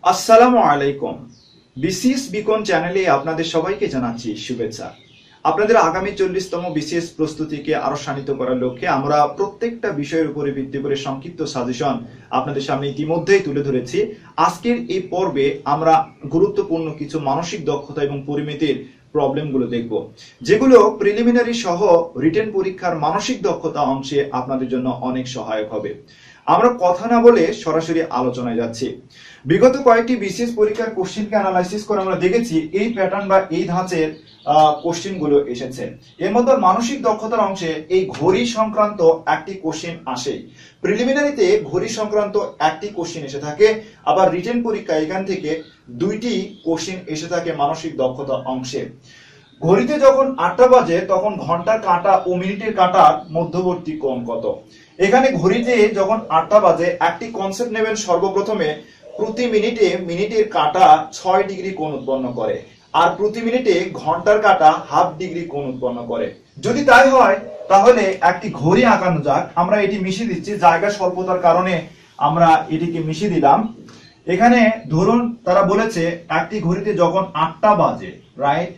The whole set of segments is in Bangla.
আসসালামু আলাইকুম। বিসিএস বিকন চ্যানেলে আপনাদের সবাইকে জানাচ্ছি শুভেচ্ছা। আপনাদের আগামী 40তম বিসিএস প্রস্তুতিকে আরো শানিত করার লক্ষ্যে আমরা প্রত্যেকটা বিষয়ের উপরে ভিত্তি করে সংক্ষিপ্ত সাজেশন আপনাদের সামনে ইতিমধ্যেই তুলে ধরেছি। আজকের এই পর্বে আমরা গুরুত্বপূর্ণ কিছু মানসিক দক্ষতা এবং পরিমিতির প্রবলেমগুলো দেখব, যেগুলো প্রিলিমিনারি সহ রিটেন পরীক্ষার মানসিক দক্ষতা অংশে আপনাদের জন্য অনেক সহায়ক হবে। আমরা কথা না বলে সরাসরি আলোচনায় যাচ্ছি। বিগত কয়েকটি বিসিএস পরীক্ষার কোশ্চেনকে অ্যানালাইসিস করে আমরা দেখেছি এই প্যাটার্ন বা এই ধাঁচের কোশ্চেন গুলো এসেছে। এর মধ্যে মানসিক দক্ষতার অংশে এই ঘড়ি সংক্রান্ত একটি কোশ্চেন আসে। প্রিলিমিনারিতে ঘড়ি সংক্রান্ত একটি কোশ্চেন এসে থাকে, আবার রিটেন পরীক্ষা এখান থেকে দুইটি কোশ্চেন এসে থাকে মানসিক দক্ষতা অংশে। ঘড়িতে যখন 8টা বাজে তখন ঘন্টার কাঁটা ও মিনিটের কাঁটার মধ্যবর্তী কোণ কত? এখানে ঘড়িতে যখন 8টা বাজে একটি কনসেপ্ট নেবেন। সর্বপ্রথমে প্রতি মিনিটে মিনিটের কাঁটা 6 ডিগ্রি কোণ উৎপন্ন করে, আর প্রতি মিনিটে ঘন্টার কাঁটা হাফ ডিগ্রি কোণ উৎপন্ন করে। যদি তাই হয় তাহলে একটি ঘড়ি আঁকানো যাক। আমরা এটি মিশিয়ে দিচ্ছি, জায়গা স্বল্পতার কারণে আমরা এটিকে মিশিয়ে দিলাম। এখানে ধরুন তারা বলেছে একটি ঘড়িতে যখন 8টা বাজে, রাইট,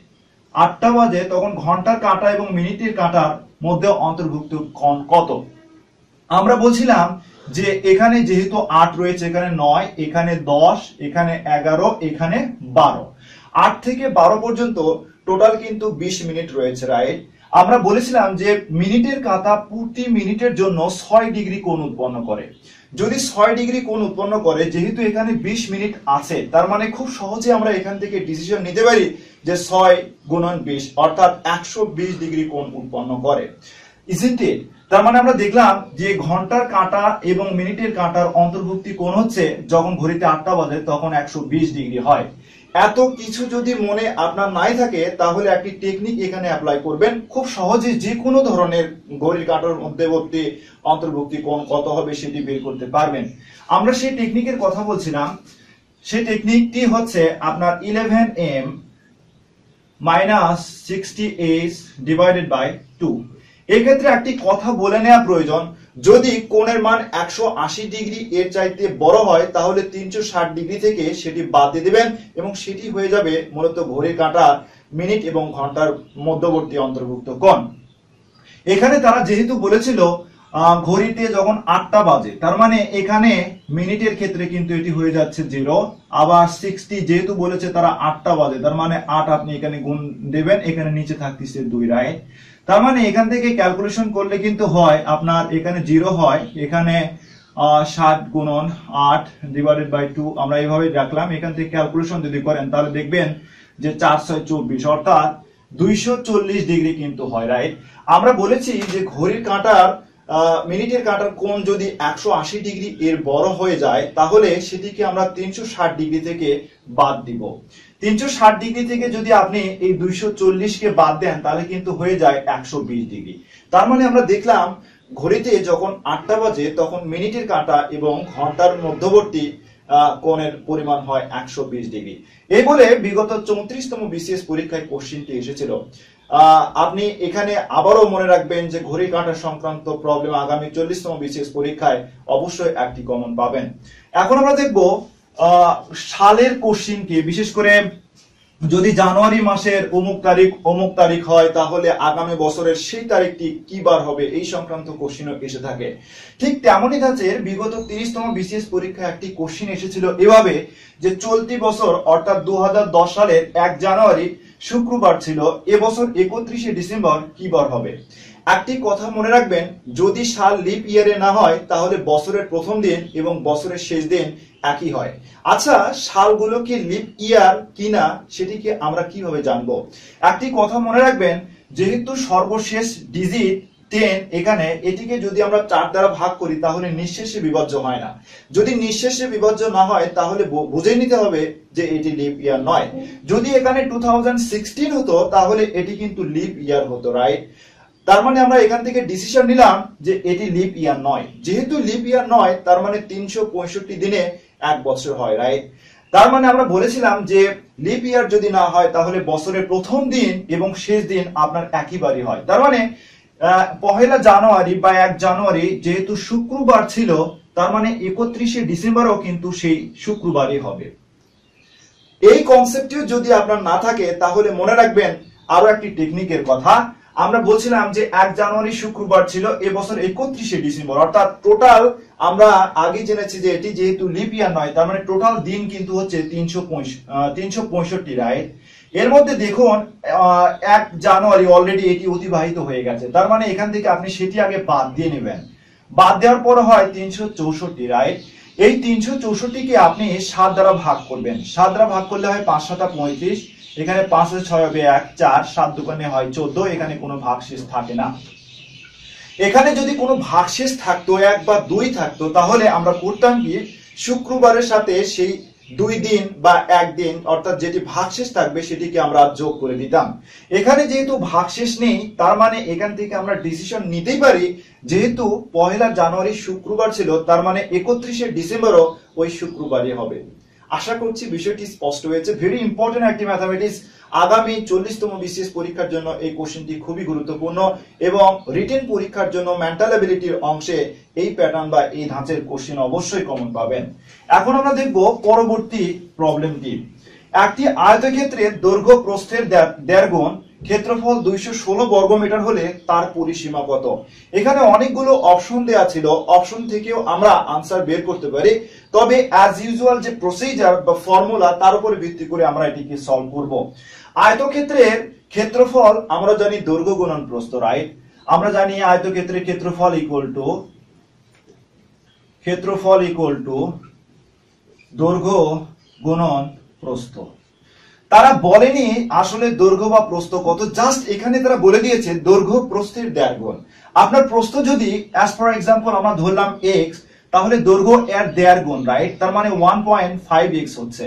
8টা বাজে তখন ঘন্টার কাঁটা এবং মিনিটের কাঁটার মধ্যে অন্তর্ভুক্ত কোণ কত? আমরা বলছিলাম যে এখানে যেহেতু 8 রয়েছে, এখানে 9, এখানে 10, এখানে 11, এখানে 12, 8 থেকে 12 পর্যন্ত টোটাল কিন্তু 20 মিনিট রয়েছে, রাইট। আমরা বলেছিলাম যে মিনিটের কাঁটা প্রতি মিনিটের জন্য 6 ডিগ্রি কোণ উৎপন্ন করে। যদি 6 ডিগ্রি কোণ উৎপন্ন করে, যেহেতু এখানে 20 মিনিট আছে, তার মানে খুব সহজে আমরা এখান থেকে ডিসিশন নিতে পারি যে 6 গুণন 20 অর্থাৎ 120 ডিগ্রি কোণ উৎপন্ন করে। Isn't it? তার মানে আমরা দেখলাম যে ঘন্টার কাঁটা এবং মিনিটের কাঁটার অন্তর্ভুক্তি কোণ হচ্ছে যখন ঘড়িতে 8টা বাজে তখন 120 ডিগ্রি হয়। এত কিছু যদি মনে আপনার নাই থাকে তাহলে একটি টেকনিক এখানে অ্যাপ্লাই করবেন। খুব সহজে যে কোনো ধরনের ঘড়ির কাঁটার মধ্যবর্তী অন্তর্ভুক্তি কোণ কত হবে সেটি বের করতে পারবেন। আমরা সেই টেকনিকের কথা বলছিলাম। সেই টেকনিকটি হচ্ছে আপনার 11m - 60h ডিভাইডেড বাই 2। এক্ষেত্রে একটি কথা বলে নেওয়া প্রয়োজন, যদি কোণের মান 180 ডিগ্রি এর চাইতে বড় হয় তাহলে 360 ডিগ্রি থেকে সেটি বাদ দিয়ে দেবেন এবং সেটি হয়ে যাবে মূলত ঘড়ির কাঁটা মিনিট এবং ঘন্টার মধ্যবর্তী অন্তর্ভুক্ত কোণ। এখানে তারা যেহেতু বলেছিল ঘড়িতে যখন 8টা বাজে, তার মানে এখানে মিনিটের ক্ষেত্রে কিন্তু এটি হয়ে যাচ্ছে 0। আবার 60 যেহেতু বলেছে তারা 8টা বাজে, তার মানে 8 আপনি এখানে গুণ দেবেন, এখানে নিচে থাকতেছে 2, রাইট। তার মানে এখান থেকে ক্যালকুলেশন করলে কিন্তু হয় আপনার এখানে 0 হয়, এখানে 7 গুণন 8 ডিভাইডেড বাই 2 আমরা এইভাবে রাখলাম। এখান থেকে ক্যালকুলেশন যদি করেন তাহলে দেখবেন যে 4 6 24 অর্থাৎ 240 ডিগ্রি কিন্তু হয়, রাইট। আমরা বলেছি যে ঘড়ির কাঁটার মিনিটের কাঁটার কোণ যদি 180 ডিগ্রি এর বড় হয়ে যায় তাহলে সেটিকে আমরা 360 ডিগ্রি থেকে বাদ দিব। 360 ডিগ্রি থেকে যদি আপনি এই 240 কে বাদ দেন তাহলে কিন্তু হয়ে যায় 120 ডিগ্রি। তার মানে আমরা দেখলাম ঘড়িতে যখন 8টা বাজে তখন মিনিটের কাঁটা এবং ঘন্টার মধ্যবর্তী কোণের পরিমাণ হয় 120 ডিগ্রি। এই বলে বিগত 34তম বিসিএস পরীক্ষায় কোশ্চেনটি এসেছিল। আপনি এখানে আবারও মনে রাখবেন যে ঘড়ি কাঁটা সংক্রান্ত প্রবলেম আগামী 40তম বিসিএস পরীক্ষায় অবশ্যই একটি কমন পাবেন। এখন আমরা দেখব সালের কোশ্চেনকে, বিশেষ করে যদি জানুয়ারি মাসের অমুক তারিখ হয় তাহলে আগামী বছরের সেই তারিখটি কি বার হবে, এই সংক্রান্ত কোশ্চেনও এসে থাকে। ঠিক তেমনই ধাঁচের বিগত 30তম বিসিএস পরীক্ষায় একটি কোশ্চেন এসেছিল এভাবে যে চলতি বছর অর্থাৎ 2010 সালের 1 জানুয়ারি শুক্রবার ছিল, এবছর 31শে ডিসেম্বর কি বার হবে? একটি কথা মনে রাখবেন, যদি সাল লিপ ইয়ারে না হয় তাহলে বছরের প্রথম দিন এবং বছরের শেষ দিন একই হয়। আচ্ছা, সালগুলো কি লিপ ইয়ার কিনা সেটিকে আমরা কিভাবে জানবো? একটি কথা মনে রাখবেন, যেহেতু সর্বশেষ ডিজিট 10 এখানে, এটিকে যদি আমরা 4 দ্বারা ভাগ করি তাহলে নিঃশেষে বিভাজ্য হয় না। যদি নিঃশেষে বিভাজ্য না হয় তাহলে বুঝে নিতে হবে যে এটি লিপ ইয়ার নয়। যদি এখানে 2016 হতো তাহলে এটি কিন্তু লিপ ইয়ার হতো, রাইট। তার মানে আমরা এখান থেকে ডিসিশন নিলাম যে এটি লিপ ইয়ার নয়। যেহেতু লিপ ইয়ার নয় তার মানে 365 দিনে এক বছর হয়, রাইট। তার মানে আমরা বলেছিলাম যে লিপ ইয়ার যদি না হয় তাহলে বছরের প্রথম দিন এবং শেষ দিন আপনার একইবারই হয়। তার মানে 1 জানুয়ারি বা 1 জানুয়ারি যেহেতু শুক্রবার ছিল, তার মানে 31শে ডিসেম্বরও কিন্তু সেই শুক্রবারই হবে। এই কনসেপ্টটিও যদি আপনার না থাকে তাহলে মনে রাখবেন আরো একটি টেকনিকের কথা। আমরা বলছিলাম যে 1 জানুয়ারি শুক্রবার ছিল, এবছর 31শে ডিসেম্বর, অর্থাৎ টোটাল আমরা আগে জেনেছি যে এটি যেহেতু লিপ ইয়ার নয়, তার মানে টোটাল দিন কিন্তু হচ্ছে 365, রাইট। এর মধ্যে দেখুন 1 জানুয়ারি অলরেডি এটি অতিবাহিত হয়ে গেছে, তার মানে এখান থেকে আপনি সেটি আগে বাদ দিয়ে নেবেন। বাদ দেওয়ার পর হয় 364, রাইট। এই 364কে আপনি 7 দ্বারা ভাগ করবেন। 7 দ্বারা ভাগ করলে হয় 5 7 35, এখানে 5 6 হবে 1 4, 7 দুগুণে হয় 14, এখানে কোনো ভাগশেষ থাকে না। এখানে যদি কোনো ভাগশেষ থাকতো 1 বা 2 থাকতো তাহলে আমরা করতাম কি, শুক্রবারের সাথে সেই 2 দিন বা 1 দিন অর্থাৎ যেটি ভাগশেষ থাকবে সেটিকে আমরা যোগ করে দিতাম। এখানে যেহেতু ভাগশেষ নেই, তার মানে এখান থেকে আমরা ডিসিশন নিতেই পারি যেহেতু 1 জানুয়ারি শুক্রবার ছিল, তার মানে 31শে ডিসেম্বরও ওই শুক্রবারই হবে। আশা করছি বিষয়টি স্পষ্ট হয়েছে। ভেরি ইম্পর্টেন্ট একটি ম্যাথামেটিক্স। আগামী 40তম বিসিএস পরীক্ষার জন্য এই কোশ্চেনটি খুবই গুরুত্বপূর্ণ এবং রিটেন পরীক্ষার জন্য মেন্টাল অ্যাবিলিটির অংশে এই প্যাটার্ন বা এই ধাঁচের কোশ্চেন অবশ্যই কমন পাবেন। এখন আমরা দেখব পরবর্তী প্রবলেমটি। একটি আয়তক্ষেত্রের দৈর্ঘ্য প্রস্থের 1.5 গুণ, ক্ষেত্রফল 216 বর্গমিটার হলে তার পরিসীমা কত? এখানে অনেকগুলো অপশন দেওয়া ছিল, অপশন থেকেও আমরা আনসার বের করতে পারি, তবে অ্যাজ ইউজুয়াল যে প্রসিজার বা ফর্মুলা তার উপরে ভিত্তি করে আমরা এটিকে সলভ করব। আয়তক্ষেত্রের ক্ষেত্রফল আমরা জানি দৈর্ঘ্য গুণন প্রস্থ, রাইট। আমরা জানি আয়তক্ষেত্রের ক্ষেত্রফল ইকুয়াল টু দৈর্ঘ্য গুণন প্রস্থ। তারা বলেনি আসলে দৈর্ঘ্য বা প্রস্থ কত, জাস্ট এখানে তারা বলে দিয়েছে দৈর্ঘ্য প্রস্থের 1.5 গুণ। আপনার প্রস্থ যদি অ্যাজ ফর এক্সাম্পল আমরা ধরলাম x, তাহলে দৈর্ঘ্য এর 1.5 গুণ, রাইট, তার মানে 1.5x হচ্ছে।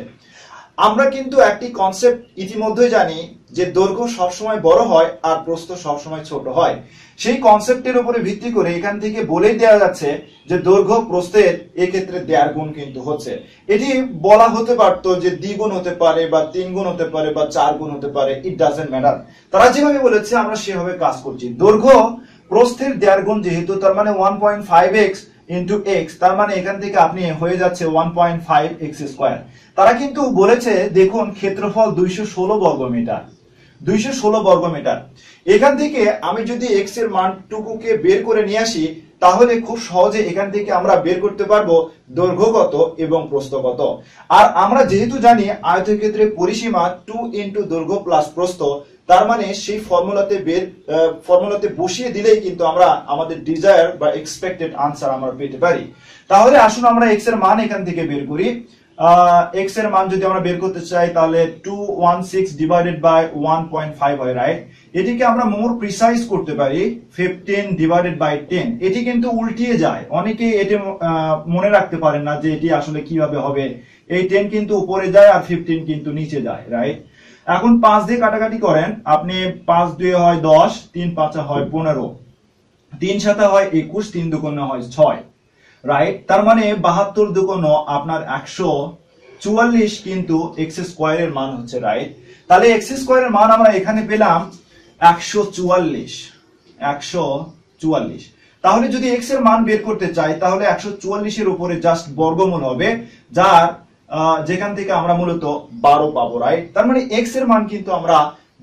আমরা কিন্তু একটি কনসেপ্ট ইতিমধ্যে জানি যে দৈর্ঘ্য সবসময় বড় হয় আর প্রস্থ সবসময় ছোট হয়। সেই কনসেপ্টের উপরে ভিত্তি করে এখান থেকে বলে দেওয়া যাচ্ছে যে দৈর্ঘ্য প্রস্থের এক্ষেত্রে 1.5 গুণ কিন্তু হচ্ছে। এটি বলা হতে পারতো যে দ্বিগুণ হতে পারে বা 3 গুণ হতে পারে বা 4 গুণ হতে পারে, ইট ডাজন্ট ম্যাটার। তারা যেভাবে বলেছে আমরা সেভাবে কাজ করছি। দৈর্ঘ্য প্রস্থের 1.5 গুণ যেহেতু, তার মানে 1.5x ইন্টু x, তার মানে এখান থেকে আপনি হয়ে যাচ্ছে 1.5x স্কয়ার। তারা কিন্তু বলেছে দেখুন ক্ষেত্রফল 216 বর্গমিটার, 216 বর্গমিটার। এখান থেকে আমি যদি x এর মানটুকুকে বের করে নিয়ে আসি তাহলে খুব সহজে এখান থেকে আমরা বের করতে পারবো দৈর্ঘ্য কত এবং প্রস্থ কত। আর আমরা যেহেতু জানি আয়তক্ষেত্রের পরিসীমা 2 ইন্টু দৈর্ঘ্য প্লাস প্রস্থ, তার মানে সেই ফর্মুলাতে বসিয়ে দিলেই কিন্তু আমরা আমাদের ডিজায়ার বা এক্সপেক্টেড আনসার আমরা পেতে পারি। তাহলে আসুন আমরা x এর মান এখান থেকে বের করি। x এর মান যদি আমরা বের করতে চাই তাহলে 216 ডিভাইডেড বাই 1.5 হয়, রাইট। এটিকে আমরা মোর প্রিসাইজ করতে পারি 15 ডিভাইডেড বাই 10। এটি কিন্তু উল্টিয়ে যায়, অনেকে এটি মনে রাখতে পারেন না যে এটি আসলে কিভাবে হবে। এই 10 কিন্তু উপরে যায় আর 15 কিন্তু নিচে যায়, রাইট। এখন 5 দিয়ে কাটাকাটি করেন, আপনি 5 2 হয় 10, 3 5 হয় 15, 3 7 হয় 21, 3 2 হয় 6, রাইট। তার মানে 72 2 আপনার 144 কিন্তু এক্স স্কয়ারের মান হচ্ছে, রাইট। তাহলে এক্স স্কয়ারের মান আমরা এখানে পেলাম 144। তাহলে যদি এক্স এর মান বের করতে চাই তাহলে 144 এর উপরে জাস্ট বর্গমূল হবে, যার যেখান থেকে আমরা মূলত 12 পাবো, রাইট। তার মানে এক্স এর মান কিন্তু আমরা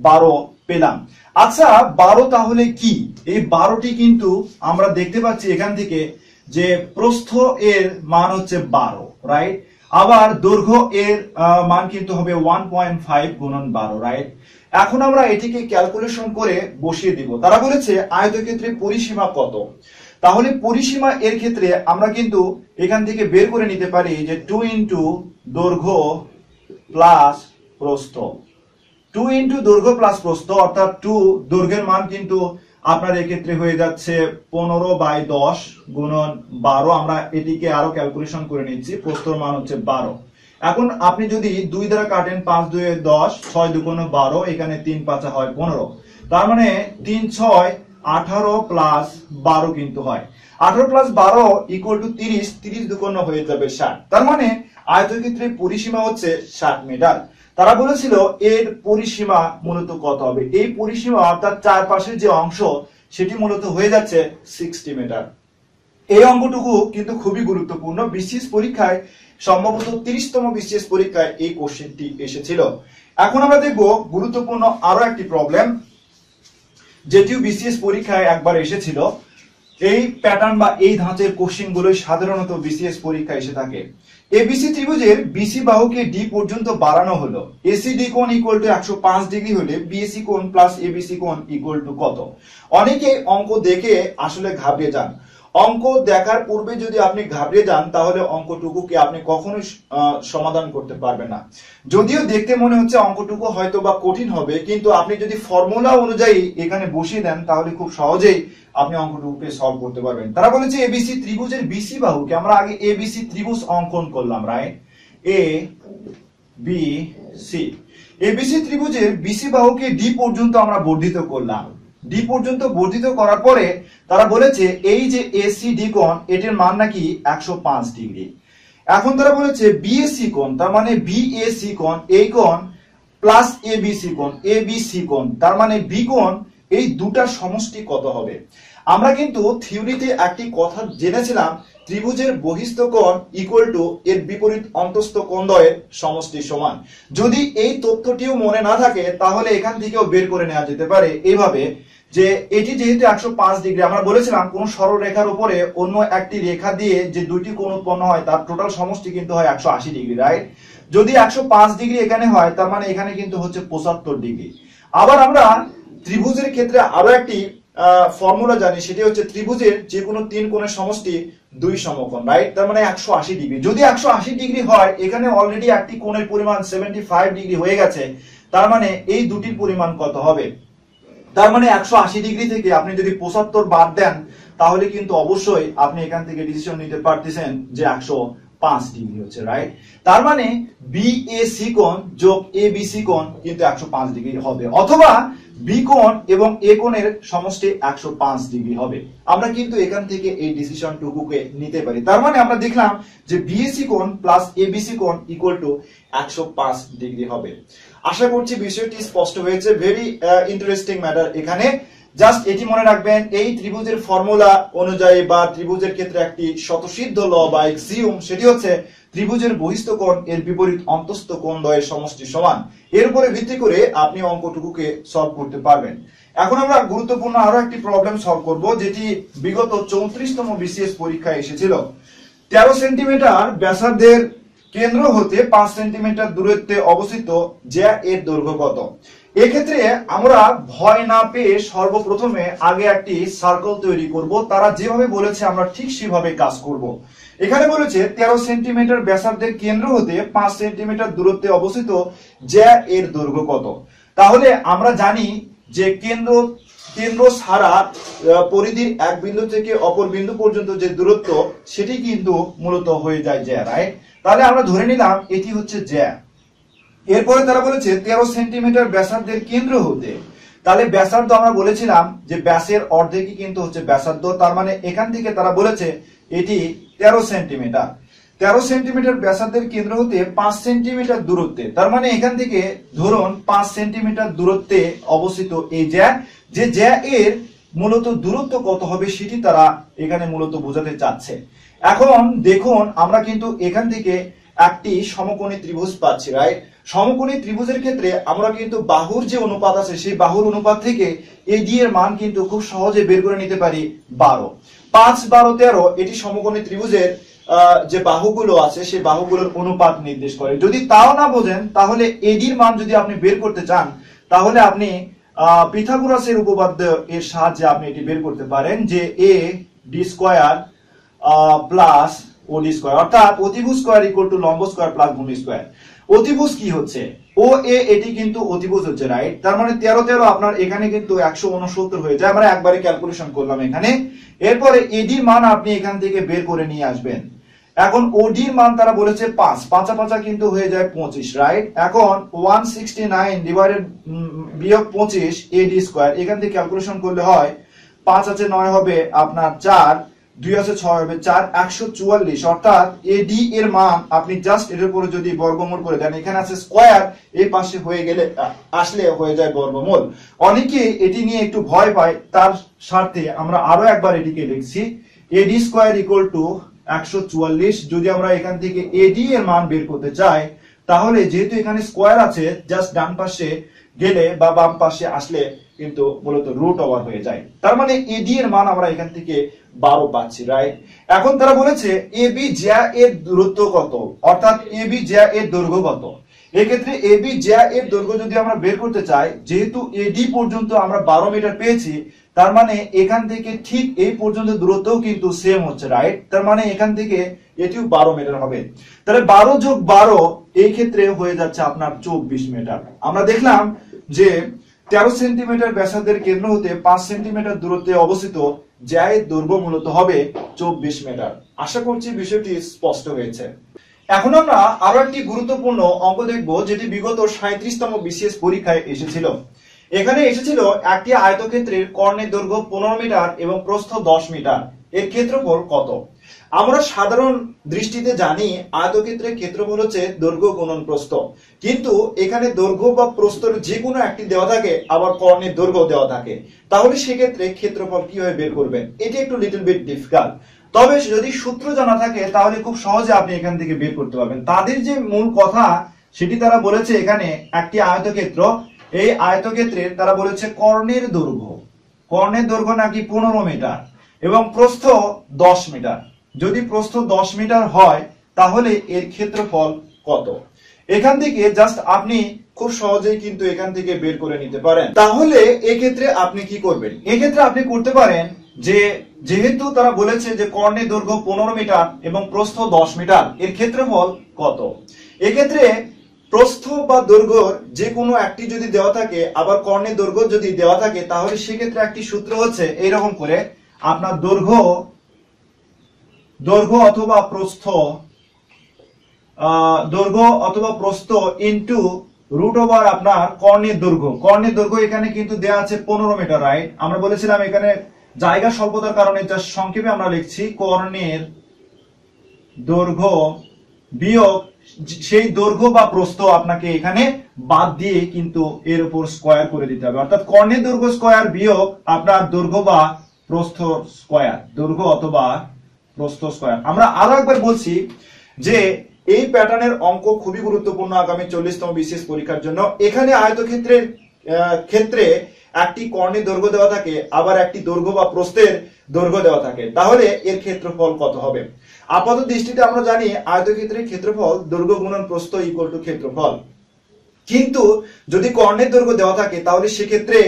12 পেলাম। আচ্ছা 12 তাহলে কি? এই 12টি কিন্তু আমরা দেখতে পাচ্ছি এখান থেকে যে প্রস্থ এর মান হচ্ছে 12, রাইট। আবার দৈর্ঘ্য এর মান কিন্তু হবে 1.5 গুণন 12, রাইট। এখন আমরা এটিকে ক্যালকুলেশন করে বসিয়ে দিব। তারা বলেছে আয়তক্ষেত্রের পরিসীমা কত, তাহলে পরিসীমা এর ক্ষেত্রে আমরা কিন্তু এখান থেকে বের করে নিতে পারি যে 2 ইন্টু দৈর্ঘ্য প্লাস প্রস্থ, 2 ইন্টু দৈর্ঘ্য প্লাস প্রস্থ, অর্থাৎ 2 দৈর্ঘ্যের মান কিন্তু আপনার এক্ষেত্রে হয়ে যাচ্ছে 15/10 গুণন 12। আমরা এটিকে আরো ক্যালকুলেশন করে নিচ্ছি, প্রস্থর মান হচ্ছে 12। এখন আপনি যদি 2 দ্বারা কাটেন, 5 2 10, 6 2 12, এখানে 3 5 হয় 15, তার মানে 3 6 18 প্লাস 12 কিন্তু হয় 18 প্লাস 12 ইকুয়াল টু 30, 30 2 হয়ে যাবে 60। তার মানে আয়তক্ষেত্রের পরিসীমা হচ্ছে 60 মিটার। তারা বলেছিল এর পরিসীমা মূলত কত হবে। এই পরিসীমা অর্থাৎ চারপাশের যে অংশ সেটি মূলত হয়ে যাচ্ছে 60 মিটার। এই অঙ্কটুকু কিন্তু খুবই গুরুত্বপূর্ণ, বিসিএস পরীক্ষায় সম্ভবত 30তম বিসিএস পরীক্ষায় এই কোশ্চেনটি এসেছিল। এখন আমরা দেখব গুরুত্বপূর্ণ আরো একটি প্রবলেম, যেটিও বিসিএস পরীক্ষায় একবার এসেছিল। এই প্যাটার্ন বা এই ধাঁচের কোশ্চেন গুলোই সাধারণত বিসিএস পরীক্ষায় এসে থাকে। এবিসি ত্রিভুজের বিসি বাহুকে ডি পর্যন্ত বাড়ানো হলো। এসিডি কোণ ইকুয়াল টু 105 ডিগ্রি হলে বিএসি কোণ প্লাস এবিসি কোণ ইকুয়াল টু কত? অনেকে অঙ্ক দেখে আসলে ঘাবড়ে যান। অঙ্ক দেখার পূর্বে যদি আপনি ঘাবড়ে যান তাহলে অঙ্কটুকুকে আপনি কখনোই সমাধান করতে পারবেন না। যদিও দেখতে মনে হচ্ছে অঙ্কটুকু হয়তো বা কঠিন হবে, কিন্তু আপনি যদি ফর্মুলা অনুযায়ী এখানে বসিয়ে দেন তাহলে খুব সহজেই আপনি অঙ্কটুকুকে সলভ করতে পারবেন। তারা বলেছে এবিসি ত্রিভুজের বিসি বাহুকে, আমরা আগে এবিসি ত্রিভুজ অঙ্কন করলাম, right? A B C, ABC ত্রিভুজের বিসি বাহুকে ডি পর্যন্ত আমরা বর্ধিত করলাম। ডি পর্যন্ত বর্ধিত করার পরে তারা বলেছে এই যে এসিডি কোণ, এটির মান নাকি 105 ডিগ্রি। এখন তারা বলেছে বিএসি কোণ, তার মানে বিএসি কোণ, এই কোণ প্লাস এবিসি কোণ, এবিসি কোণ, তার মানে বি কোণ, এই দুটার সমষ্টি কত হবে? আমরা কিন্তু থিওরিতে একটি কথা জেনেছিলাম, ত্রিভুজের বহিস্থ কোণ ইকুয়াল টু এর বিপরীত অন্তস্থ কোণদ্বয়ের সমষ্টি সমান। যদি এই তথ্যটিও মনে না থাকে তাহলে এখান থেকেও বের করে নেওয়া যেতে পারে এইভাবে, যে এটি যেহেতু 105 ডিগ্রি, আমরা বলেছিলাম কোন সরল রেখার উপরে অন্য একটি রেখা দিয়ে যে দুইটি কোণ উৎপন্ন হয় তার টোটাল সমষ্টি কিন্তু হয় 180 ডিগ্রি, রাইট? যদি 105 ডিগ্রি এখানে হয় তার মানে এখানে কিন্তু হচ্ছে 75 ডিগ্রি। আবার আমরা ত্রিভুজের ক্ষেত্রে আরো একটি ফর্মুলা জানি, সেটি হচ্ছে ত্রিভুজের যে কোনো তিন কোণের সমষ্টি দুই সমকোণ, রাইট? তার মানে 180 ডিগ্রি। যদি 180 ডিগ্রি হয়, এখানে অলরেডি একটি কোণের পরিমাণ 75 ডিগ্রি হয়ে গেছে, তার মানে এই দুটির পরিমাণ কত হবে? তার মানে 180 ডিগ্রি থেকে আপনি যদি 75 বাদ দেন তাহলে কিন্তু অবশ্যই আপনি এখান থেকে ডিসিশন নিতে পারতেছেন যে 105 ডিগ্রি হচ্ছে, রাইট? তার মানে বিএসি কোণ যোগ এবিসি কোণ কিন্তু 105 ডিগ্রি হবে, অথবা বি কোণ এবং এ কোণের সমষ্টি 105 ডিগ্রি হবে। আমরা কিন্তু এখান থেকে এই ডিসিশন টুকুকে নিতে পারি। তার মানে আমরা দেখলাম যে বিএসি কোণ প্লাস এবিসি কোণ ইকুয়াল টু 105 ডিগ্রি হবে। আশা করছি বিষয়টি স্পষ্ট হয়েছে। ভেরি ইন্টারেস্টিং ম্যাটার এখানে। জাস্ট এটি মনে রাখবেন, এই ত্রিভুজের ফর্মুলা অনুযায়ী বা ত্রিভুজের ক্ষেত্রে একটি স্বতঃসিদ্ধ ল বা এক্সিওম, সেটি হচ্ছে ত্রিভুজের বহিস্থ কোণ এর বিপরীত অন্তস্থ কোণদ্বয়ের সমষ্টি সমান। এর উপরে ভিত্তি করে আপনি অঙ্কটুকুকে সলভ করতে পারবেন। এখন আমরা গুরুত্বপূর্ণ আরো একটি প্রবলেম সলভ করব, যেটি বিগত 34তম বিসিএস পরীক্ষায় এসেছিল। 13 সেন্টিমিটার ব্যাসার্ধের কেন্দ্র হতে 5 সেন্টিমিটার দূরত্বে অবস্থিত জ্যা এর দৈর্ঘ্য কত? এক্ষেত্রে আমরা ভয় না পেয়ে সর্বপ্রথমে আগে একটি সার্কেল তৈরি করব। তারা যেভাবে বলেছে আমরা ঠিক সেভাবে কাজ করব। এখানে বলেছে 13 সেন্টিমিটার ব্যাসার্ধের কেন্দ্র হতে 5 সেন্টিমিটার দূরত্বে অবস্থিত জ্যা এর দৈর্ঘ্য কত? তাহলে আমরা জানি যে কেন্দ্র ছাড়া পরিধির এক বিন্দু থেকে অপর বিন্দু পর্যন্ত যে দূরত্ব সেটি কিন্তু মূলত হয়ে যায় জ্যা, রাইট? তাহলে আমরা ধরে নিলাম এটি হচ্ছে জ্যা। এরপরে তারা বলেছে 13 সেন্টিমিটার ব্যাসার্ধের কেন্দ্র হতে, তাহলে ব্যাসার্ধ আমরা বলেছিলাম যে ব্যাসের অর্ধেকই কিন্তু হচ্ছে ব্যাসার্ধ। তার মানে এখান থেকে তারা বলেছে এটি 13 সেন্টিমিটার। 13 সেন্টিমিটার ব্যাসার্ধের কেন্দ্র হতে 5 সেন্টিমিটার দূরত্বে, তার মানে এখান থেকে ধরুন 5 সেন্টিমিটার দূরত্বে অবস্থিত এই জ্যা, যে জ্যা এর মূলত দূরত্ব কত হবে সেটি তারা এখানে মূলত বোঝাতে চাচ্ছে। এখন দেখুন, আমরা কিন্তু এখান থেকে একটি সমকোণী ত্রিভুজ পাচ্ছি, রাইট? সমকোণী ত্রিভুজের ক্ষেত্রে আমরা কিন্তু বাহুর যে অনুপাত আছে সেই বাহুর অনুপাত থেকে এডি এর মান কিন্তু খুব সহজে বের করে নিতে পারি 12। 5, 12, 13 এটি সমকোণী ত্রিভুজের যে বাহুগুলো আছে সেই বাহুগুলোর অনুপাত নির্দেশ করে। যদি তাও না বোঝেন তাহলে এডির মান যদি আপনি বের করতে চান তাহলে আপনি পিথাগোরাসের উপপাদ্য এর সাহায্যে আপনি এটি বের করতে পারেন, যে A D square plus O D square, অর্থাৎ অতিভুজ স্কয়ার ইকুয়াল টু লম্ব স্কয়ার প্লাস ভূমি স্কয়ার। অতিভুজ কি হচ্ছে? ও এ, এটি কিন্তু অতিভুজ হচ্ছে, রাইট? তার মানে 13, 13 আপনার এখানে কিন্তু 169 হয়ে যায়। আমরা একবারে ক্যালকুলেশন করলাম এখানে। এরপরে এডি মান আপনি এখান থেকে বের করে নিয়ে আসবেন। এখন ওডি মান তারা বলেছে 5, 5 5 কিন্তু হয়ে যায় 25, রাইট? এখন 169 ডিভাইডেড বিয়োগ 25 এডি স্কয়ার, এখান থেকে ক্যালকুলেশন করলে হয় 5 আছে 9 হবে আপনার 4, 2 আছে 6 হবে 4, 144। অর্থাৎ এডি এর মান আপনি জাস্ট এর উপরে যদি বর্গমূল করে দেন, এখানে আছে স্কয়ার, এই পাশে হয়ে গেলে আসলে হয়ে যায় বর্গমূল। অনেকে এটি নিয়ে একটু ভয় পায়, তার স্বার্থে আমরা আরো একবার এটিকে লিখছি। এডি স্কয়ার ইকুয়াল টু 144। যদি আমরা এখান থেকে এডি এর মান বের করতে চাই তাহলে যেহেতু এখানে স্কোয়ার আছে জাস্ট ডান পাশে গেলে বা বাম পাশে আসলে কিন্তু মূলত রুট ওভার হয়ে যায়। তার মানে এডি এর মান আমরা এখান থেকে 12 পাচ্ছি, রাইট? এখন তারা বলেছে এবি জ্যা এর দূরত্ব কত, অর্থাৎ এবি জ্যা এর দৈর্ঘ্য কত। এক্ষেত্রে এবি জ্যা এর দৈর্ঘ্য যদি আমরা বের করতে চাই, যেহেতু এডি পর্যন্ত আমরা 12 মিটার পেয়েছি, তার মানে এখান থেকে ঠিক এই পর্যন্ত দূরত্বও কিন্তু সেম হচ্ছে, রাইট? তার মানে এখান থেকে এটিও 12 মিটার হবে। তাহলে 12 যোগ 12 এই ক্ষেত্রে হয়ে যাচ্ছে আপনার 24 মিটার। আমরা দেখলাম যে 13 সেন্টিমিটার ব্যাসার্ধের কেন্দ্র হতে 5 সেন্টিমিটার দূরত্বে অবস্থিত জ্যা এর দৈর্ঘ্য মূলত হবে 24 মিটার। আশা করছি বিষয়টি স্পষ্ট হয়েছে। এখন আমরা আরো একটি গুরুত্বপূর্ণ অঙ্ক দেখব, যেটি বিগত 37তম বিসিএস পরীক্ষায় এসেছিল। এখানে এসেছিল একটি আয়তক্ষেত্রের কর্ণের দৈর্ঘ্য 15 মিটার এবং প্রস্থ 10 মিটার, এর ক্ষেত্রফল কত? আমরা সাধারণ দৃষ্টিতে জানি আয়তক্ষেত্রের ক্ষেত্রফল হচ্ছে দৈর্ঘ্য গুণন প্রস্থ, কিন্তু এখানে দৈর্ঘ্য বা প্রস্থের যে কোনো একটি দেওয়া থাকে, আবার কর্ণের দৈর্ঘ্য দেওয়া থাকে, তাহলে সেক্ষেত্রে ক্ষেত্রফল কিভাবে বের করবেন? এটি একটু লিটল বিট ডিফিকাল্ট। তবে যদি সূত্র জানা থাকে তাহলে খুব সহজে আপনি এখান থেকে বের করতে পারবেন। তাদের যে মূল কথা সেটি তারা বলেছে, এখানে একটি আয়তক্ষেত্র, এই আয়তক্ষেত্রের তারা বলেছে কর্ণের দৈর্ঘ্য নাকি 15 মিটার এবং প্রস্থ 10 মিটার। যদি প্রস্থ 10 মিটার হয় তাহলে এর ক্ষেত্রফল কত? এখান থেকে জাস্ট আপনি খুব সহজেই কিন্তু এখান থেকে বের করে নিতে পারেন। তাহলে এক্ষেত্রে আপনি কি করবেন? এক্ষেত্রে আপনি করতে পারেন যে যেহেতু তারা বলেছে যে কর্ণের দৈর্ঘ্য 15 মিটার এবং প্রস্থ 10 মিটার, এর ক্ষেত্রফল কত? এক্ষেত্রে প্রস্থ বা দৈর্ঘ্যর যে কোনো একটি যদি দেওয়া থাকে, আবার কর্ণের দৈর্ঘ্য যদি দেওয়া থাকে, তাহলে সেক্ষেত্রে একটি সূত্র হচ্ছে এইরকম করে, আপনার দৈর্ঘ্য অথবা প্রস্থ ইনটু রুট ওভার আপনার কর্ণের দৈর্ঘ্য এখানে কিন্তু দেওয়া আছে 15 মিটার, রাইট? আমরা বলেছিলাম এখানে জায়গা স্বল্পতার কারণে যা সংক্ষেপে আমরা লিখছি কর্ণের দৈর্ঘ্য বিয়োগ সেই দৈর্ঘ্য বা প্রস্থ আপনাকে এখানে বাদ দিয়ে কিন্তু এর উপর স্কয়ার করে দিতে হবে, অর্থাৎ কর্ণের দৈর্ঘ্য স্কয়ার বিয়োগ আপনার দৈর্ঘ্য বা প্রস্থ স্কয়ার, দৈর্ঘ্য অথবা প্রস্থ স্কয়ার। আমরা আরো একবার বলছি যে এই প্যাটার্নের অঙ্ক খুবই গুরুত্বপূর্ণ আগামী 40তম বিসিএস পরীক্ষার জন্য। এখানে আয়তক্ষেত্রের ক্ষেত্রে একটি কর্ণের দৈর্ঘ্য দেওয়া থাকে, আবার একটি দৈর্ঘ্য বা প্রস্থের দৈর্ঘ্য দেওয়া থাকে, তাহলে এর ক্ষেত্রফল কত হবে? আপাতত দৃষ্টিতে আমরা জানি আয়তক্ষেত্রের ক্ষেত্রফল দৈর্ঘ্য গুণন প্রস্থ ইকুয়াল টু ক্ষেত্রফল, কিন্তু যদি কর্ণের দৈর্ঘ্য দেওয়া থাকে তাহলে সেক্ষেত্রে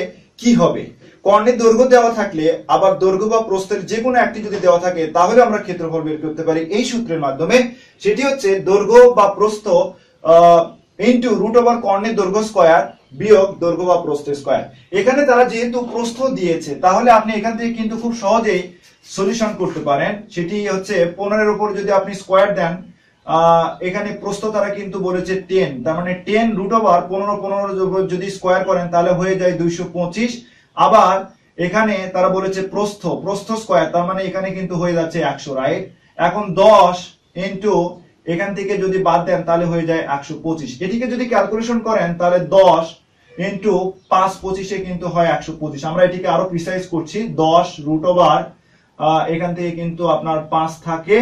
কি হবে? কর্ণের দৈর্ঘ্য দেওয়া থাকলে আবার দৈর্ঘ্য বা প্রস্থের যে কোনো একটি যদি দেওয়া থাকে তাহলে আমরা ক্ষেত্রফল বের করতে পারি এই সূত্রের মাধ্যমে। সেটি হচ্ছে দৈর্ঘ্য বা প্রস্থ ইনটু রুট ওভার কর্ণের দৈর্ঘ্য স্কয়ার বিয়োগ দৈর্ঘ্য বা প্রস্থের স্কয়ার। এখানে তারা যেহেতু প্রস্থ দিয়েছে তাহলে আপনি এখান থেকে কিন্তু খুব সহজেই সলিউশন করতে পারেন। সেটি হচ্ছে 15 এর উপর যদি আপনি স্কয়ার দেন, এখানে প্রস্থ তারা কিন্তু বলেছে 10, তার মানে 10 রুট ওভার 15 যদি স্কয়ার করেন তাহলে হয়ে যায় 225। আবার এখানে তারা বলেছে প্রস্থ স্কয়ার, তার মানে এখানে কিন্তু হয়ে যাচ্ছে 100, রাইট? এখন 10 ইনটু এখান থেকে যদি বাদ দেন তাহলে হয়ে যায় 125। এটিকে যদি ক্যালকুলেশন করেন তাহলে 10 ইনটু 5 25 কিন্তু হয় 125। আমরা এটিকে আরো প্রিসাইজ করছি, 10 রুট ওভার এখান থেকে কিন্তু আপনার 5 থাকে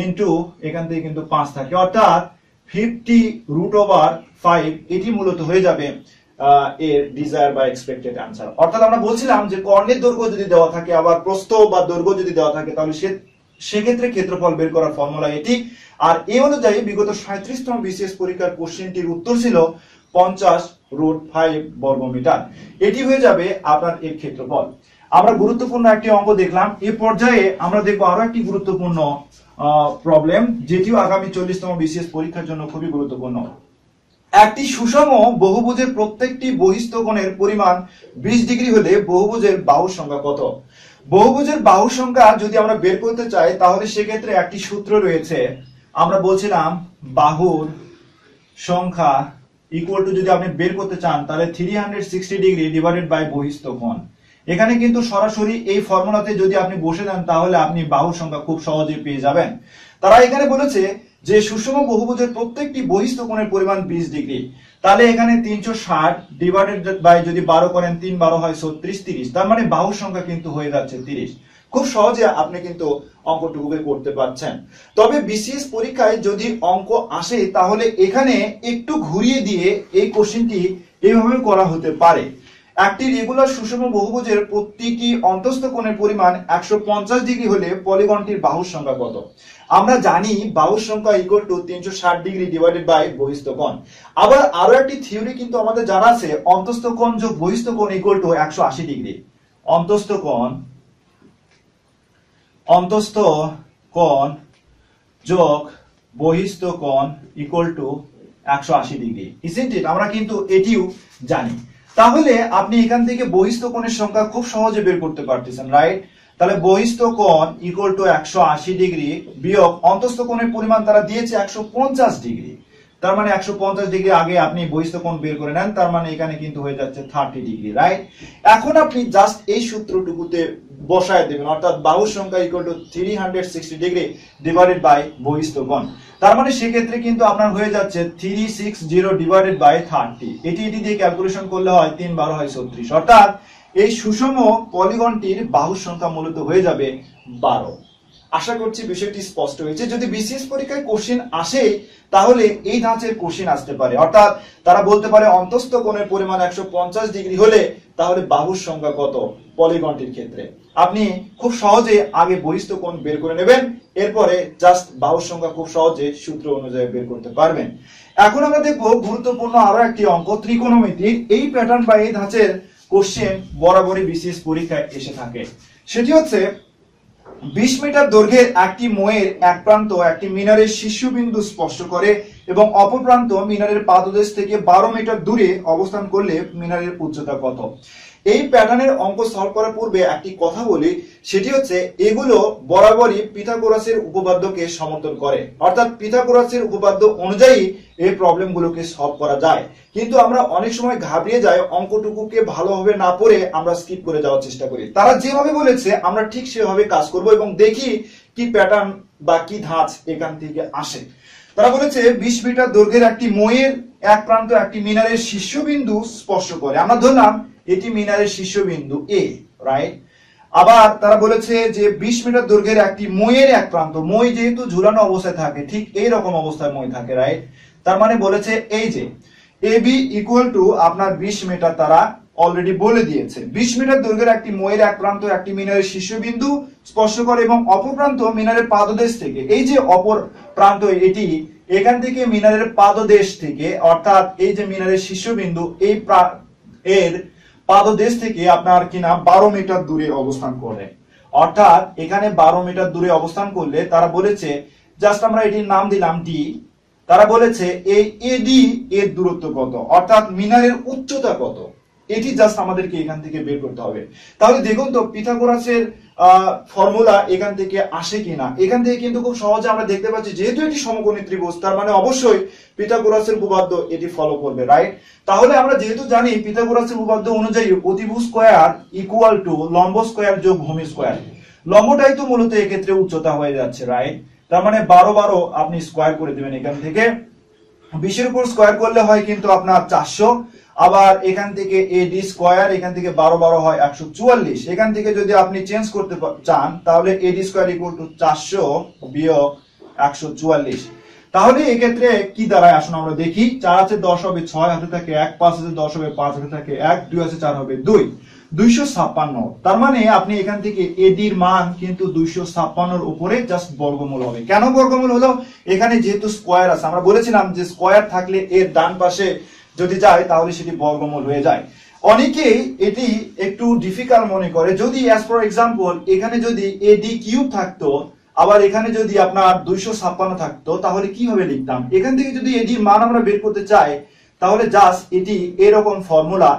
ইনটু এখান থেকে কিন্তু 5 থাকে, অর্থাৎ 50 রুট ওভার 5। এটি মূলত হয়ে যাবে এর ডিজায়ার বা এক্সপেক্টেড আনসার। অর্থাৎ আমরা বলছিলাম যে কর্ণের দৈর্ঘ্য যদি দেওয়া থাকে আবার প্রস্থ বা দৈর্ঘ্য যদি দেওয়া থাকে তাহলে সেক্ষেত্রে ক্ষেত্রফল বের করার ফর্মুলা এটি। আর এই অনুযায়ী বিগত 37তম বিসিএস পরীক্ষার কোশ্চেনটির উত্তর ছিল 50 রুট 5 বর্গমিটার। এটি হয়ে যাবে আপনার এর ক্ষেত্রফল। আমরা গুরুত্বপূর্ণ একটি অঙ্ক দেখলাম। এই পর্যায়ে আমরা দেখব আরো একটি গুরুত্বপূর্ণ প্রবলেম, যেটিও আগামী 40তম বিসিএস পরীক্ষার জন্য খুবই গুরুত্বপূর্ণ। একটি সুষম বহুভুজের প্রত্যেকটি বহিস্থ কোণের পরিমাণ 20 ডিগ্রি হলে বহুভুজের বাহুর সংখ্যা কত? বহুভুজের বাহুর সংখ্যা যদি আমরা বের করতে চাই তাহলে সেক্ষেত্রে একটি সূত্র রয়েছে। আমরা বলছিলাম বাহুর সংখ্যা ইকুয়াল টু, যদি আপনি বের করতে চান তাহলে 360 ডিগ্রি ডিভাইডেড বাই বহিস্থ কোণ। এখানে কিন্তু সরাসরি এই ফর্মুলাতে যদি আপনি বসে দেন তাহলে আপনি বাহুর সংখ্যা খুব সহজেই পেয়ে যাবেন। তারা এখানে বলেছে যে সুষম বহুভুজের প্রত্যেকটি বহিস্থ কোণের পরিমাণ 20 ডিগ্রি, তাহলে এখানে 360 ডিভাইডেড বাই যদি 12 করেন 3 12 হয় 36, 30, তার মানে বাহুর সংখ্যা কিন্তু হয়ে যাচ্ছে 30। খুব সহজে আপনি কিন্তু অঙ্কটুকুকে করতে পারছেন। তবে বিসিএস পরীক্ষায় যদি অঙ্ক আসে তাহলে এখানে একটু ঘুরিয়ে দিয়ে এই কোশ্চেনটি এইভাবে করা হতে পারে। একটি রেগুলার সুষম বহুভুজের প্রতিটি অন্তঃস্থ কোণের পরিমাণ 150 ডিগ্রি হলে পলিগনটির বাহুর সংখ্যা কত? আমরা জানি বাহুর সংখ্যা equal to 360 degree divided by বহিস্থ কোণ। আবার আরো একটি থিওরি কিন্তু আমাদের জানা আছে, অন্তঃস্থ কোণ যোগ বহিস্থ কোণ ইকুয়াল টু 180 ডিগ্রি। অন্তঃস্থ কোণ যোগ বহিস্থ কোণ equal to 180 degree, isn't it? আমরা কিন্তু এটিও জানি। তাহলে আপনি এখান থেকে বহিস্থ কোণের সংখ্যা খুব সহজে বের করতে পারতেছেন, রাইট? তাহলে বহিস্থ কোণ ইকুয়াল টু 180 ডিগ্রি বিয়োগ অন্তঃস্থ কোণের পরিমাণ তারা দিয়েছে 150 ডিগ্রি। তার মানে 150 ডিগ্রি আগে আপনি বহিস্থ কোণ বের করে নেন, তার মানে এখানে কিন্তু হয়ে যাচ্ছে 30 ডিগ্রি, রাইট? এখন আপনি জাস্ট এই সূত্রটুকুতে বসায় দেবেন, অর্থাৎ বাহুর সংখ্যা equal to 360 degree divided by বহিস্থ কোণ। তার মানে সেক্ষেত্রে কিন্তু আপনার হয়ে যাচ্ছে 360 ডিভাইডেড বাই 30। এটি দিয়ে ক্যালকুলেশন করলে হয় 3 12 হয় 36, অর্থাৎ এই সুষম পলিগনটির বাহুর সংখ্যা মূলত হয়ে যাবে 12। আশা করছি বিষয়টি স্পষ্ট হয়েছে। যদি বিসিএস পরীক্ষায় কোশ্চেন আসে তাহলে এই ধাঁচের কোশ্চেন আসতে পারে, অর্থাৎ তারা বলতে পারে অন্তঃস্থ কোণের পরিমাণ 150 ডিগ্রি হলে তাহলে বাহুর সংখ্যা কত পলিগনটির ক্ষেত্রে। আপনি খুব সহজে আগে বহিস্থ কোণ বের করে নেবেন, এরপরে জাস্ট বাহুর সংখ্যা খুব সহজে সূত্র অনুযায়ী বের করতে পারবেন। এখন আমরা দেখব গুরুত্বপূর্ণ আরো একটি অঙ্ক, ত্রিকোণমিতির। এই প্যাটার্ন বা এই ধাঁচের কোশ্চেন বরাবরই বিসিএস পরীক্ষায় এসে থাকে। সেটি হচ্ছে 20 মিটার দৈর্ঘ্যের একটি ময়ের এক প্রান্ত একটি মিনারের শীর্ষবিন্দু স্পর্শ করে এবং অপর প্রান্ত মিনারের পাদদেশ থেকে 12 মিটার দূরে অবস্থান করলে মিনারের উচ্চতা কত? এই প্যাটার্নের অঙ্ক সলভ করার পূর্বে একটি কথা বলি, সেটি হচ্ছে এগুলো বরাবরই পিথাগোরাসের উপপাদ্যকে সমর্থন করে, অর্থাৎ পিথাগোরাসের উপপাদ্য অনুযায়ী এই প্রবলেমগুলোকে সলভ করা যায়। কিন্তু আমরা অনেক সময় ঘাবড়িয়ে যাই, অঙ্কটুকুকে ভালোভাবে না পড়ে আমরা স্কিপ করে যাওয়ার চেষ্টা করি। তারা যেভাবে বলেছে আমরা ঠিক সেভাবে কাজ করব এবং দেখি কি প্যাটার্ন বা কি ধাঁচ এখান থেকে আসে। তারা বলেছে 20 মিটার দৈর্ঘ্যের একটি ময়ের এক প্রান্ত একটি মিনারের শীর্ষবিন্দু স্পর্শ করে। আমরা ধরলাম এটি মিনারের শীর্ষবিন্দু এ, রাইট? আবার তারা বলেছে যে 20 মিটার দৈর্ঘ্যের একটি মইয়ের এক প্রান্ত, মই যেহেতু ঝুলানো অবস্থায় থাকে, ঠিক এই রকম অবস্থায় মই থাকে, রাইট? তার মানে বলেছে এই যে AB ইকুয়াল টু আপনার 20 মিটার, তারা অলরেডি বলে দিয়েছে 20 মিটার দৈর্ঘ্যের একটি মইয়ের এক প্রান্ত একটি মিনারের শীর্ষবিন্দু স্পর্শ করে এবং অপর প্রান্ত মিনারের পাদদেশ থেকে, এই যে অপর প্রান্ত এটি, এখান থেকে মিনারের পাদদেশ থেকে, অর্থাৎ এই যে মিনারের শীর্ষবিন্দু এই এর পাদদেশ থেকে আপনার কিনা 12 মিটার দূরে অবস্থান করে। অর্থাৎ এখানে 12 মিটার দূরে অবস্থান করলে তারা বলেছে, জাস্ট আমরা এটির নাম দিলাম ডি। তারা বলেছে এই এডি এর দূরত্ব কত, অর্থাৎ মিনারের উচ্চতা কত, এটি জাস্ট আমাদেরকে এখান থেকে বের করতে হবে। তাহলে দেখুন তো পিথাগোরাসের ফর্মুলা এখান থেকে আসে কিনা। এখান থেকে কিন্তু খুব সহজে আমরা দেখতে পাচ্ছি যেহেতু এটি সমকোণী ত্রিভুজ, তার মানে অবশ্যই পিথাগোরাসের উপপাদ্য এটি ফলো করবে, রাইট? তাহলে আমরা যেহেতু জানি পিথাগোরাসের উপপাদ্য অনুযায়ী অতিভুজ স্কয়ার ইকুয়াল টু লম্ব স্কয়ার যোগ ভূমি স্কয়ার। লম্বটাই তো মূলত এক্ষেত্রে উচ্চতা হয়ে যাচ্ছে, রাইট? তার মানে 12 আপনি স্কয়ার করে দিবেন এখান থেকে। 20 এর উপর স্কয়ার করলে হয় কিন্তু আপনার 400। আবার এখান থেকে এডি স্কয়ার, এখান থেকে 12 হয় 144। এখান থেকে যদি আপনি চেঞ্জ করতে চান তাহলে এডি স্কয়ার ইকুয়াল টু 400 বিয়োগ 144। তাহলে এক্ষেত্রে কি দাঁড়ায় আসুন আমরা দেখি। 4 আছে 10 হবে 6, হাতে থাকে 1, 5 আছে 10 হবে 5, হাতে থাকে 1, 2 আছে 4 হবে 2, 256। তার মানে আপনি এখান থেকে এডির মান কিন্তু 256 উপরে জাস্ট বর্গমূল হবে। কেন বর্গমূল হলো? এখানে যেহেতু স্কয়ার আছে, আমরা বলেছিলাম যে স্কয়ার থাকলে এর ডান পাশে যদি যায় তাহলে সেটি বর্গমূল হয়ে যায়। অনেকেই এটি একটু ডিফিকাল্ট মনে করে। যদি অ্যাজ ফর এক্সাম্পল এখানে যদি এডি কিউব থাকতো, আবার এখানে যদি আপনার 256 থাকতো, তাহলে কিভাবে লিখতাম? এখান থেকে যদি এডির মান আমরা বের করতে চাই তাহলে জাস্ট এটি এরকম ফর্মুলা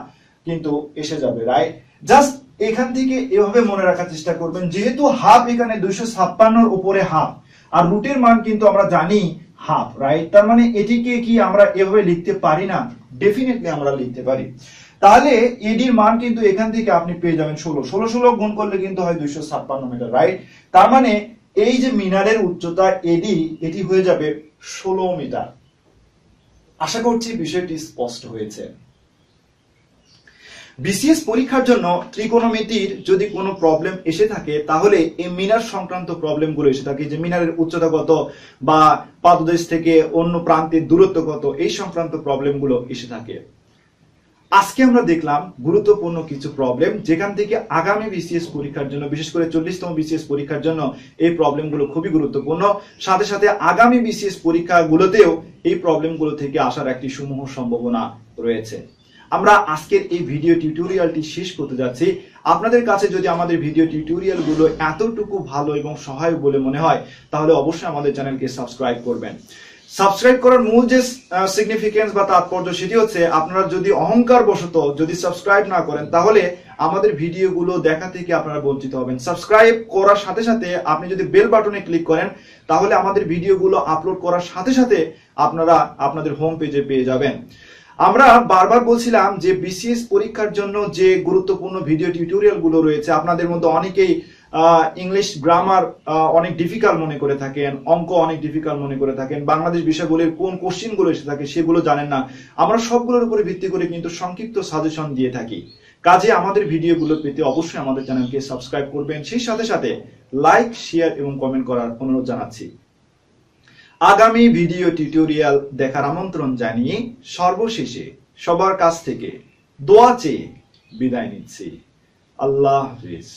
কিন্তু এসে যাবে, রাইট? জাস্ট এখান থেকে এভাবে মনে রাখার চেষ্টা করবেন, যেহেতু হাফ এখানে 256 উপরে হাফ, আর রুটের মান কিন্তু আমরা জানি হাফ, রাইট? তার মানে এটিকে কি আমরা এভাবে লিখতে পারি না? ডেফিনেটলি আমরা লিখতে পারি। তাহলে এডির মান কিন্তু এখান থেকে আপনি পেয়ে যাবেন 16, 16 গুণ করলে কিন্তু হয় 256 মিটার, রাইট? তার মানে এই যে মিনারের উচ্চতা এডি, এটি হয়ে যাবে 16 মিটার। আশা করছি বিষয়টি স্পষ্ট হয়েছে। বিসিএস পরীক্ষার জন্য ত্রিকোণমিতির যদি কোনো প্রবলেম এসে থাকে তাহলে এই মিনার সংক্রান্ত প্রবলেমগুলো এসে থাকে, যে মিনারের উচ্চতা কত বা পাদদেশ থেকে অন্য প্রান্তের দূরত্ব কত, এই সংক্রান্ত প্রবলেমগুলো এসে থাকে। আজকে আমরা দেখলাম গুরুত্বপূর্ণ কিছু প্রবলেম, যেখান থেকে আগামী বিসিএস পরীক্ষার জন্য, বিশেষ করে 40তম বিসিএস পরীক্ষার জন্য এই প্রবলেমগুলো খুবই গুরুত্বপূর্ণ। সাথে সাথে আগামী বিসিএস পরীক্ষাগুলোতেও এই প্রবলেমগুলো থেকে আসার একটি সমূহ সম্ভাবনা রয়েছে। আমরা আজকের এই ভিডিও টিউটোরিয়ালটি শেষ করতে যাচ্ছি। আপনাদের কাছে যদি আমাদের ভিডিও টিউটোরিয়ালগুলো এতটুকু ভালো এবং সহায়ক বলে মনে হয় তাহলে অবশ্যই আমাদের চ্যানেলকে সাবস্ক্রাইব করবেন। সাবস্ক্রাইব করার মূল যে সিগনিফিকেন্স বা তাৎপর্য সেটি হচ্ছে, আপনারা যদি অহংকার বশত যদি সাবস্ক্রাইব না করেন তাহলে আমাদের ভিডিওগুলো দেখা থেকে আপনারা বঞ্চিত হবেন। সাবস্ক্রাইব করার সাথে সাথে আপনি যদি বেল বাটনে ক্লিক করেন তাহলে আমাদের ভিডিওগুলো আপলোড করার সাথে সাথে আপনারা আপনাদের হোম পেজে পেয়ে যাবেন। আমরা বারবার বলছিলাম যে বিসিএস পরীক্ষার জন্য যে গুরুত্বপূর্ণ ভিডিও টিউটোরিয়াল গুলো রয়েছে, আপনাদের মধ্যে অনেকেই ইংলিশ গ্রামার অনেক ডিফিকাল্ট মনে করে থাকেন, অঙ্ক অনেক ডিফিকাল্ট মনে করে থাকেন, বাংলাদেশ বিষয়গুলির কোন কোশ্চিন গুলো এসে থাকে সেগুলো জানেন না। আমরা সবগুলোর উপরে ভিত্তি করে কিন্তু সংক্ষিপ্ত সাজেশন দিয়ে থাকি। কাজে আমাদের ভিডিওগুলো পেতে অবশ্যই আমাদের চ্যানেলকে সাবস্ক্রাইব করবেন, সেই সাথে সাথে লাইক, শেয়ার এবং কমেন্ট করার অনুরোধ জানাচ্ছি। আগামী ভিডিও টিউটোরিয়াল দেখার আমন্ত্রণ জানিয়ে সর্বশেষে সবার কাছ থেকে দোয়া চেয়ে বিদায় নিচ্ছি। আল্লাহ হাফিজ।